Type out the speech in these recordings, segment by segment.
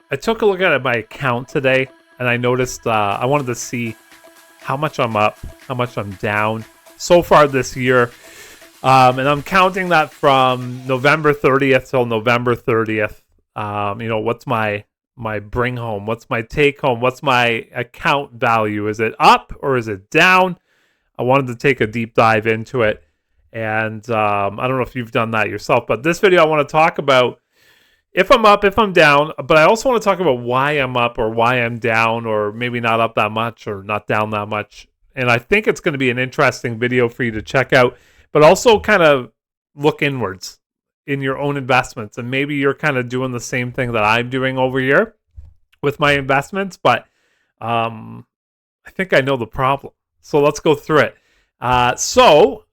I took a look at my account today, and I noticed I wanted to see how much I'm up, how much I'm down so far this year. And I'm counting that from November 30th till November 30th. What's my bring home? What's my take home? What's my account value? Is it up or is it down? I wanted to take a deep dive into it. And I don't know if you've done that yourself, but this video I want to talk about if I'm up, if I'm down, but I also want to talk about why I'm up or why I'm down, or maybe not up that much or not down that much. And I think it's going to be an interesting video for you to check out, but also kind of look inwards in your own investments. And maybe you're kind of doing the same thing that I'm doing over here with my investments, but I think I know the problem. So let's go through it. So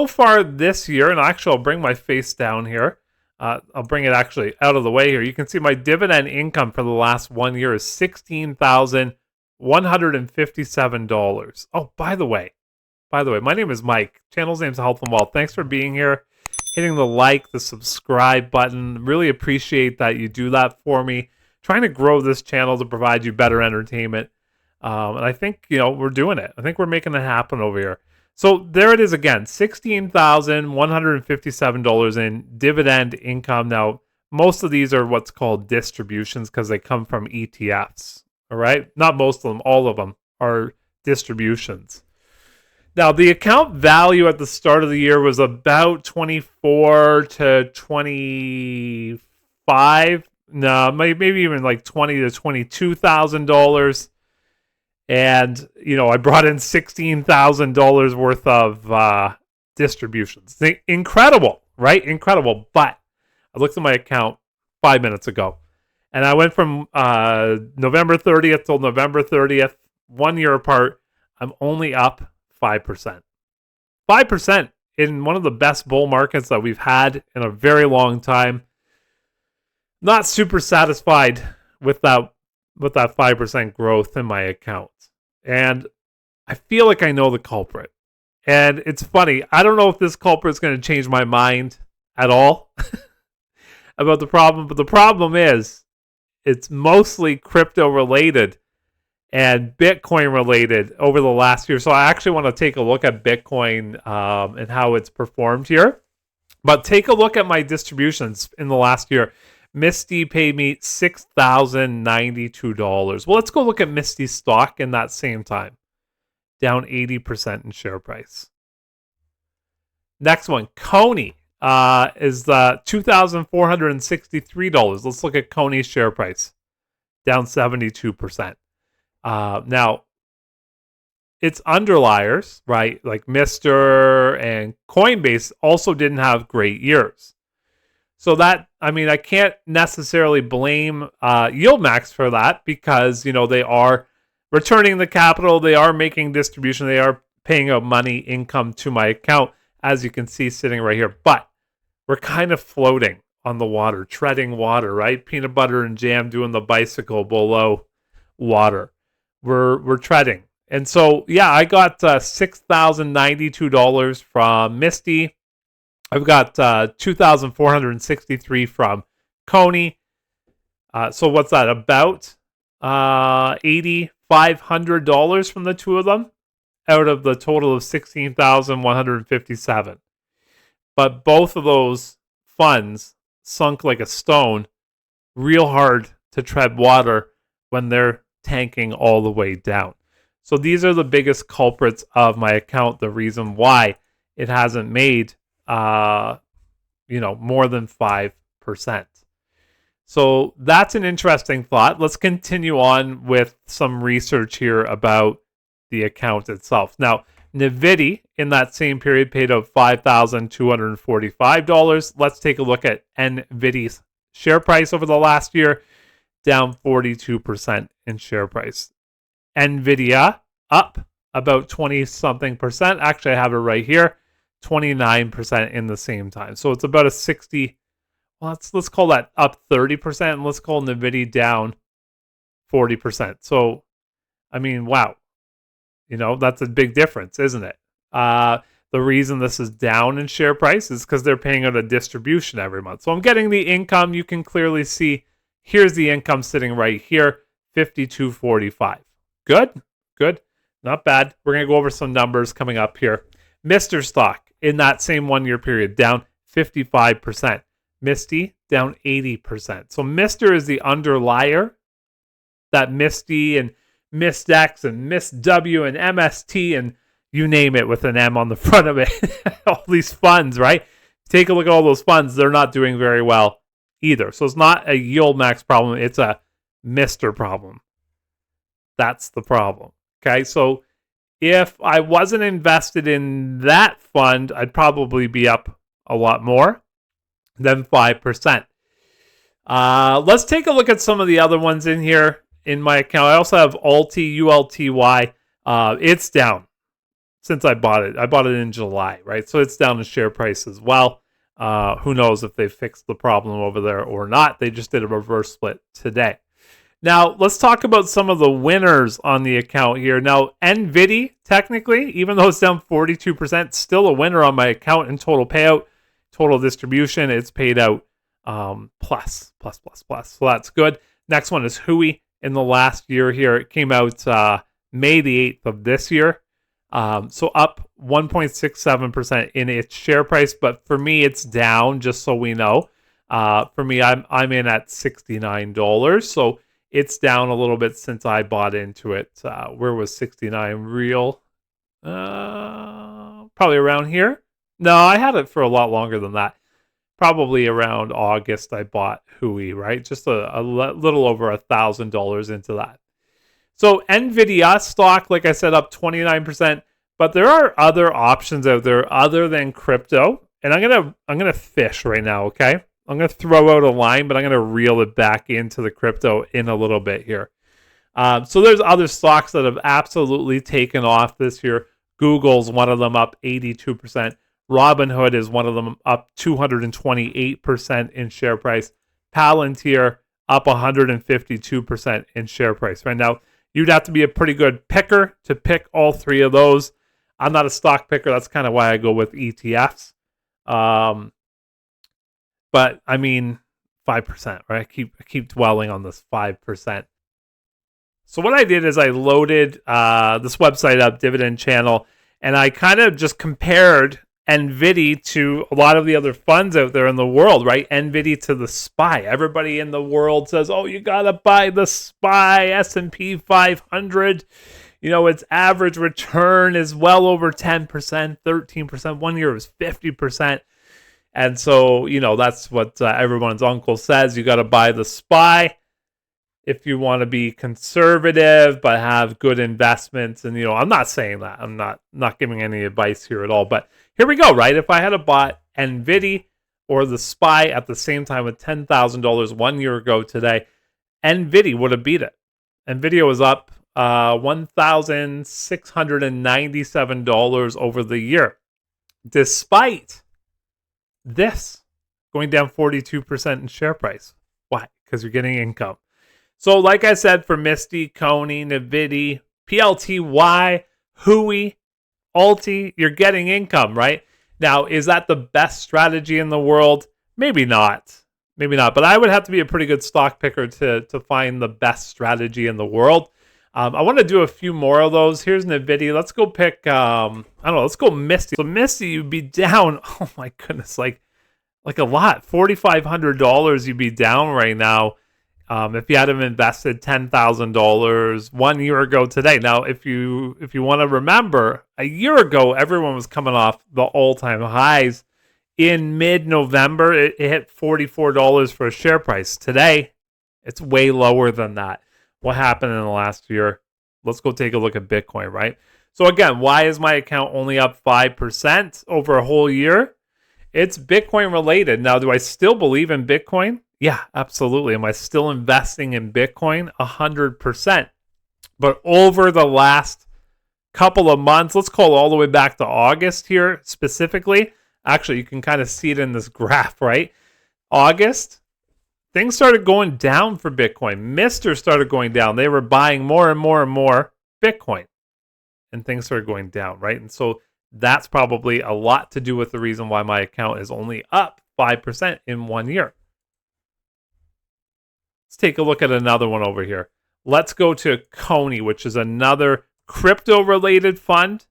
far this year, and actually I'll bring my face down here. I'll bring it actually out of the way here. You can see my dividend income for the last 1 year is $16,157. Oh, by the way, my name is Mike. Channel's name's Health and Wealth. Thanks for being here, hitting the like, the subscribe button. Really appreciate that you do that for me. Trying to grow this channel to provide you better entertainment. And I think, we're doing it. I think we're making it happen over here. So there it is again, $16,157 in dividend income. Now, most of these are what's called distributions because they come from ETFs, all right? Not most of them, all of them are distributions. Now, the account value at the start of the year was about 24 to 25, no, maybe even like $20,000 to $22,000. And, I brought in $16,000 worth of distributions. Incredible, right? Incredible. But I looked at my account 5 minutes ago, and I went from November 30th till November 30th, 1 year apart. I'm only up 5%. 5% in one of the best bull markets that we've had in a very long time. Not super satisfied with that 5% growth in my account. And I feel like I know the culprit. And it's funny, I don't know if this culprit is going to change my mind at all about the problem, but the problem is it's mostly crypto related and Bitcoin related over the last year. So I actually want to take a look at Bitcoin and how it's performed here. But take a look at my distributions in the last year. MSTY paid me $6,092. Well, let's go look at MSTY stock in that same time. Down 80% in share price. Next one, CONY is $2,463. Let's look at CONY's share price. Down 72%. Now, its underliers, right, like MSTR and Coinbase also didn't have great years. So that, I can't necessarily blame YieldMax for that because, they are returning the capital, they are making distribution, they are paying out money, income to my account, as you can see sitting right here. But we're kind of floating on the water, treading water, right? Peanut butter and jam doing the bicycle below water. We're treading. And so, yeah, I got $6,092 from MSTY. I've got $2,463 from CONY. So what's that? About $8,500 from the two of them out of the total of $16,157. But both of those funds sunk like a stone, real hard to tread water when they're tanking all the way down. So these are the biggest culprits of my account, the reason why it hasn't made more than 5%. So that's an interesting thought. Let's continue on with some research here about the account itself. Now, NVDY in that same period paid out $5,245. Let's take a look at NVDY's share price over the last year, down 42% in share price. NVDA up about 20-something percent. Actually, I have it right here. 29% in the same time. So it's about a 60, well, let's call that up 30%, and let's call NVDY down 40%. So, wow, that's a big difference, isn't it? The reason this is down in share price is because they're paying out a distribution every month. So I'm getting the income. You can clearly see here's the income sitting right here, $52.45. Good, good, not bad. We're going to go over some numbers coming up here. Mr. stock in that same 1 year period down 55%. MSTY down 80%. So Mr. is the underlier. That MSTY and MSTX and MSTW and MST and you name it with an M on the front of it. All these funds, right? Take a look at all those funds. They're not doing very well either. So it's not a yield max problem. It's a Mr. problem. That's the problem. Okay. So if I wasn't invested in that fund, I'd probably be up a lot more than 5%. Let's take a look at some of the other ones in here in my account. I also have ULTY. It's down since I bought it. I bought it in July, right? So it's down in share price as well. Who knows if they fixed the problem over there or not. They just did a reverse split today. Now, let's talk about some of the winners on the account here. Now, NVDY, technically, even though it's down 42%, still a winner on my account in total payout, total distribution. It's paid out plus. So that's good. Next one is HOOY. In the last year here, it came out May the 8th of this year. So up 1.67% in its share price. But for me, it's down, just so we know. For me, I'm in at $69. So it's down a little bit since I bought into it. Where was 69 real? Probably around here. No, I had it for a lot longer than that. Probably around August I bought HOOY, right? Just a little over $1,000 into that. So NVDA stock, like I said, up 29%. But there are other options out there other than crypto. And I'm gonna fish right now, okay? I'm going to throw out a line, but I'm going to reel it back into the crypto in a little bit here. So there's other stocks that have absolutely taken off this year. Google's one of them, up 82%. Robinhood is one of them, up 228% in share price. Palantir up 152% in share price. Right now, you'd have to be a pretty good picker to pick all three of those. I'm not a stock picker. That's kind of why I go with ETFs. But I mean, 5%, right? I keep dwelling on this 5%. So what I did is I loaded this website up, Dividend Channel, and I kind of just compared NVDY to a lot of the other funds out there in the world, right? NVDY to the SPY. Everybody in the world says, oh, you got to buy the SPY, S&P 500. You know, its average return is well over 10%, 13%. 1 year was 50%. And so, you know, that's what everyone's uncle says. You got to buy the SPY if you want to be conservative, but have good investments. And, you know, I'm not saying that. I'm not giving any advice here at all. But here we go, right? If I had bought NVDY or the SPY at the same time with $10,000 1 year ago today, NVDY would have beat it. NVIDIA was up $1,697 over the year, despite this going down 42% in share price. Why? Because you're getting income. So like I said, for MSTY, CONY, NVDY, PLTY, HOOY, Alti, you're getting income, right? Now, is that the best strategy in the world? Maybe not. Maybe not. But I would have to be a pretty good stock picker to find the best strategy in the world. I want to do a few more of those. Here's NVDY. Let's go pick, I don't know, let's go MSTY. So MSTY, you'd be down, oh my goodness, like a lot. $4,500 you'd be down right now if you had invested $10,000 1 year ago today. Now, if you want to remember, a year ago, everyone was coming off the all-time highs. In mid-November, it hit $44 for a share price. Today, it's way lower than that. What happened in the last year? Let's go take a look at Bitcoin, right? So again, why is my account only up 5% over a whole year? It's Bitcoin related. Now, do I still believe in Bitcoin? Yeah, absolutely. Am I still investing in Bitcoin? 100%. But over the last couple of months, let's call it all the way back to August here specifically. Actually, you can kind of see it in this graph, right? August, things started going down for Bitcoin. Mr. started going down. They were buying more and more and more Bitcoin. And things started going down, right? And so That's probably a lot to do with the reason why my account is only up 5% in 1 year. Let's take a look at another one over here. Let's go to CONY, which is another crypto-related fund.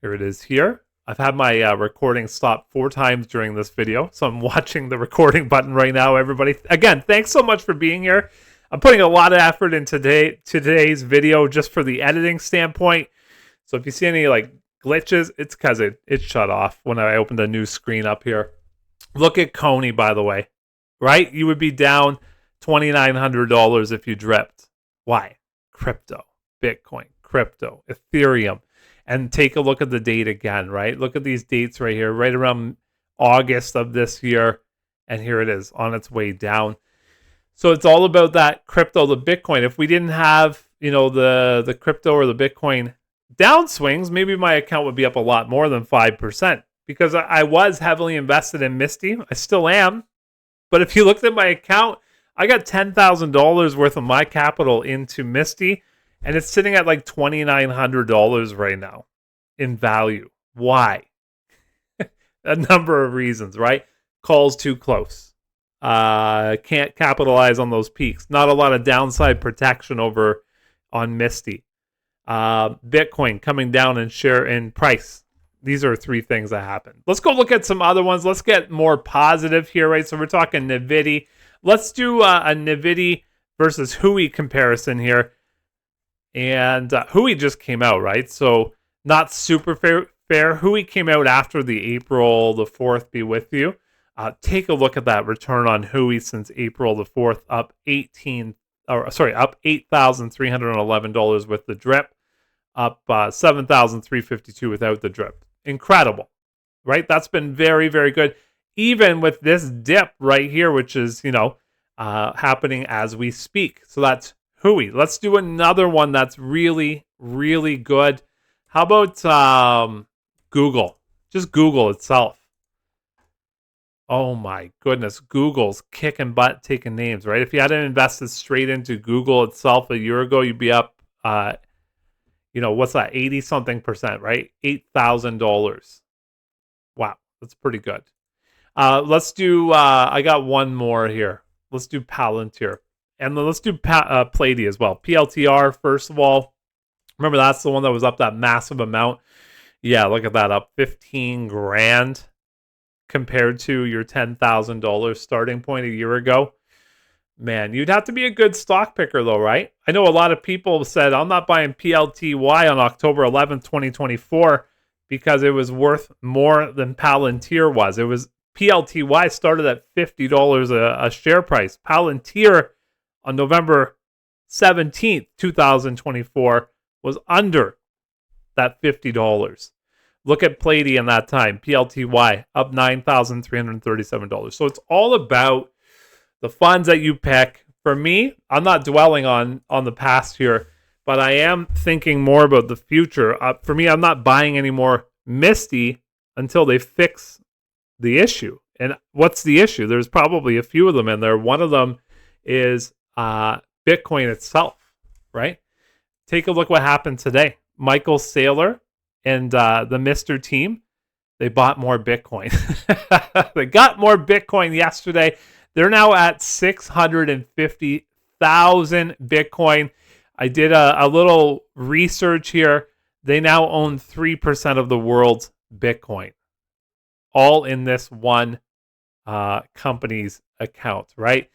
Here it is here. I've had my recording stop 4 times during this video, so I'm watching the recording button right now, everybody. Again, thanks so much for being here. I'm putting a lot of effort in today's video just for the editing standpoint. So if you see any like glitches, it's because it shut off when I opened a new screen up here. Look at CONY, by the way, right? You would be down $2,900 if you dripped. Why? Crypto, Bitcoin, crypto, Ethereum. And take a look at the date again, right? Look at these dates right here, right around August of this year. And here it is on its way down. So it's all about that crypto, the Bitcoin. If we didn't have, you know, the crypto or the Bitcoin downswings, maybe my account would be up a lot more than 5%, because I was heavily invested in MSTY. I still am. But if you looked at my account, I got $10,000 worth of my capital into MSTY, and it's sitting at like $2,900 right now in value. Why? A number of reasons, right? Calls too close. Can't capitalize on those peaks. Not a lot of downside protection over on MSTY. Bitcoin coming down in share in price. These are 3 things that happen. Let's go look at some other ones. Let's get more positive here, right? So we're talking NVDY. Let's do a NVDY versus HOOY comparison here. And HOOY just came out, right? So not super fair. HOOY came out after the April the 4th be with you. Take a look at that return on HOOY since April the 4th, up $8,311 with the drip, up $7,352 without the drip. Incredible, right? That's been very, very good. Even with this dip right here, which is, you know, happening as we speak. So that's HOOY. Let's do another one that's really, really good. How about Google? Just Google itself. Oh my goodness, Google's kicking butt, taking names, right? If you hadn't invested straight into Google itself a year ago, you'd be up, you know, what's that, 80-something%, right? $8,000. Wow, that's pretty good. Let's do, I got one more here. Let's do Palantir. And then let's do Pallady as well. PLTR, first of all. Remember, that's the one that was up that massive amount. Yeah, look at that, up 15 grand compared to your $10,000 starting point a year ago. Man, you'd have to be a good stock picker though, right? I know a lot of people said, I'm not buying PLTY on October 11th, 2024 because it was worth more than Palantir was. It was PLTY started at $50 a share price. Palantir on November 17th, 2024 was under that $50. Look at Pallady in that time, PLTY, up $9,337. So it's all about the funds that you pick. For me, I'm not dwelling on the past here, but I am thinking more about the future. For me, I'm not buying any more MSTY until they fix the issue. And what's the issue? There's probably a few of them in there. One of them is Bitcoin itself, right? Take a look what happened today. Michael Saylor and the Mr. team, they bought more Bitcoin. They got more Bitcoin yesterday. They're now at 650,000 Bitcoin. I did a little research here. They now own 3% of the world's Bitcoin, all in this one company's account, right?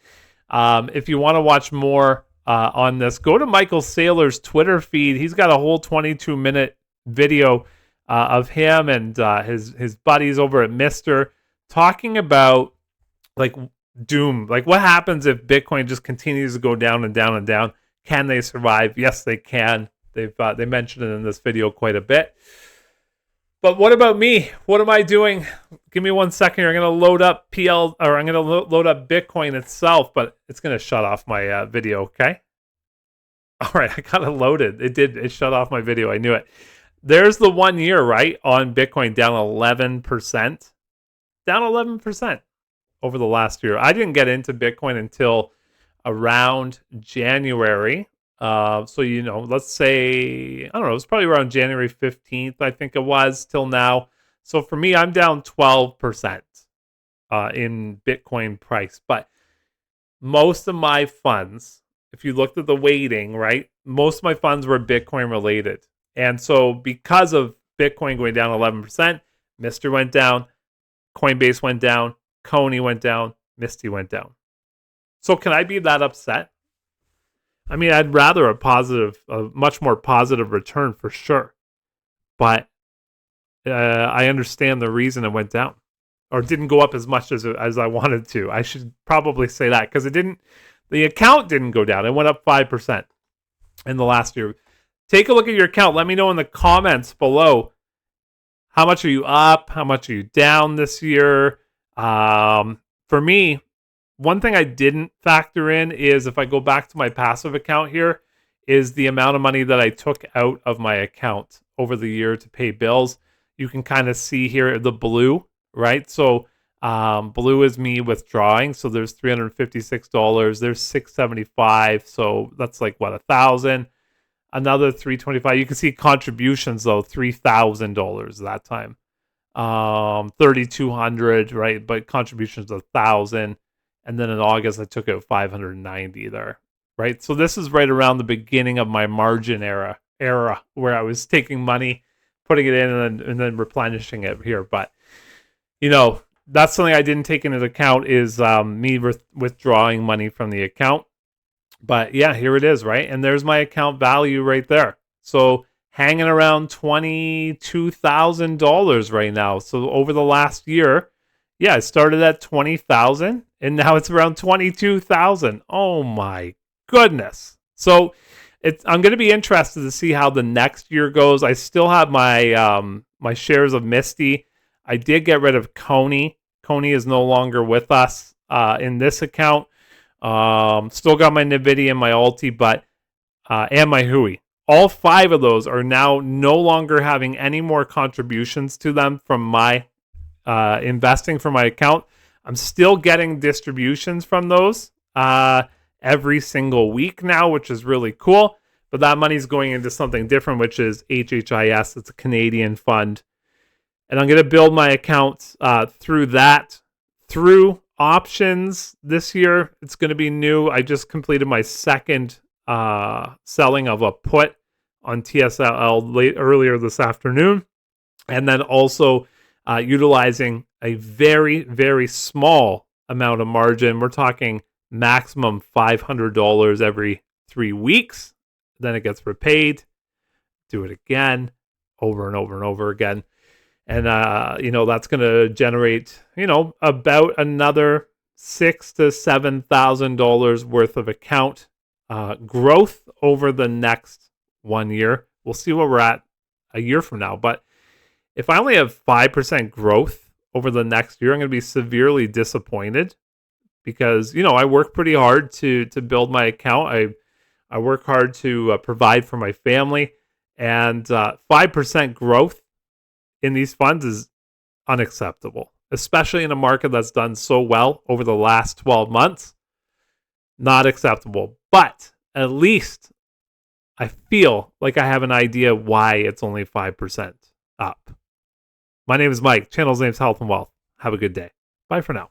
If you want to watch more on this, go to Michael Saylor's Twitter feed. He's got a whole 22-minute video of him and his buddies over at Mr. talking about like doom, like what happens if Bitcoin just continues to go down and down and down. Can they survive? Yes, they can. They mentioned it in this video quite a bit. But what about me? What am I doing? Give me 1 second here. I'm going to load up I'm going to load up Bitcoin itself, but it's going to shut off my video, okay? All right, I got it loaded. It shut off my video. I knew it. There's the 1 year, right, on Bitcoin down 11%. Down 11% over the last year. I didn't get into Bitcoin until around January So, let's say, I don't know, it's probably around January 15th, I think it was, till now. So for me, I'm down 12% in Bitcoin price. But most of my funds, if you looked at the weighting, right, most of my funds were Bitcoin related. And so because of Bitcoin going down 11%, MSTR went down, Coinbase went down, CONY went down, MSTY went down. So can I be that upset? I mean, I'd rather a much more positive return for sure. But I understand the reason it went down or didn't go up as much as I wanted to. I should probably say that because the account didn't go down. It went up 5% in the last year. Take a look at your account. Let me know in the comments below. How much are you up? How much are you down this year? For me, one thing I didn't factor in is if I go back to my passive account here, is the amount of money that I took out of my account over the year to pay bills. You can kind of see here the blue, right? So blue is me withdrawing. So there's $356. There's $675. So that's like what, $1,000. Another $325. You can see contributions though, $3,000 that time. 3,200, right? But contributions $1,000. And then in August, I took out 590 there, right? So this is right around the beginning of my margin era where I was taking money, putting it in, and then replenishing it here. But, that's something I didn't take into account is me withdrawing money from the account. But yeah, here it is, right? And there's my account value right there. So hanging around $22,000 right now. So over the last year, yeah, it started at 20,000 and now it's around 22,000. Oh my goodness. So I'm going to be interested to see how the next year goes. I still have my my shares of MSTY. I did get rid of CONY. CONY is no longer with us in this account. Still got my NVDA and my Alti, but and my HOOY. All 5 of those are now no longer having any more contributions to them from my investing from my account. I'm still getting distributions from those every single week now, which is really cool. But that money's going into something different, which is HHIS. It's a Canadian fund. And I'm going to build my accounts through that, through options this year. It's going to be new. I just completed my second selling of a put on TSL earlier this afternoon. And then also utilizing a very, very small amount of margin. We're talking maximum $500 every 3 weeks. Then it gets repaid. Do it again, over and over and over again. And, that's going to generate, about another $6,000 to $7,000 worth of account growth over the next 1 year. We'll see where we're at a year from now. But if I only have 5% growth over the next year, I'm going to be severely disappointed because, I work pretty hard to build my account. I work hard to provide for my family. And 5% growth in these funds is unacceptable, especially in a market that's done so well over the last 12 months. Not acceptable. But at least I feel like I have an idea why it's only 5% up. My name is Mike. Channel's name's Health and Wealth. Have a good day. Bye for now.